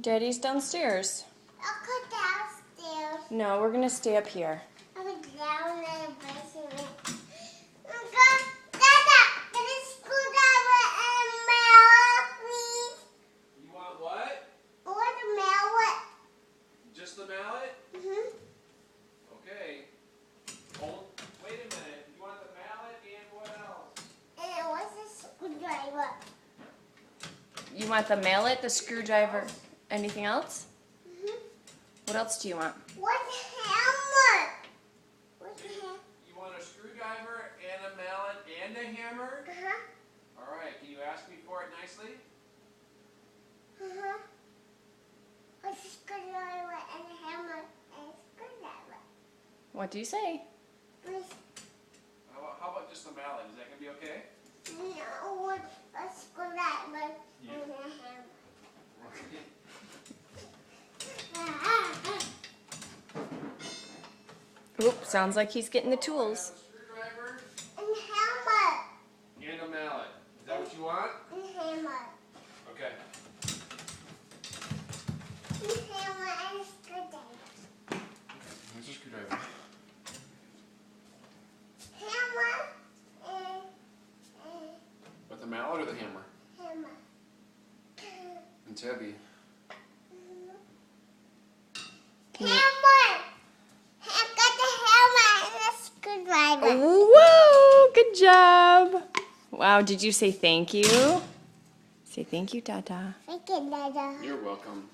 Daddy's downstairs. I'll go downstairs. No, we're gonna stay up here. I'm down in the basement. Dada, get a screwdriver and a mallet, please. You want what? I want a mallet. Just the mallet? Okay. Oh, wait a minute. You want the mallet and what else? And what's a screwdriver? You want the mallet, the screwdriver, anything else? What else do you want? What's a hammer? What's a hammer? You want a screwdriver and a mallet and a hammer? All right. Can you ask me for it nicely? What's a screwdriver and a hammer and a screwdriver? What do you say? Please. How about just the mallet? Is that going to be okay? No, with a screwdriver and a hammer. Oop, sounds like he's getting the tools. I have a screwdriver And a hammer. and a mallet. Is that what you want? And a hammer. Okay. And a hammer and a screwdriver. Here's your screwdriver. Hammer and With the mallet or the hammer? hammer. It's heavy. Hammer! I've got the hammer and a screwdriver. Whoa, good job. Wow, did you say thank you? Say thank you, Tata. Thank you, Dada. You're welcome.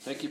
Thank you.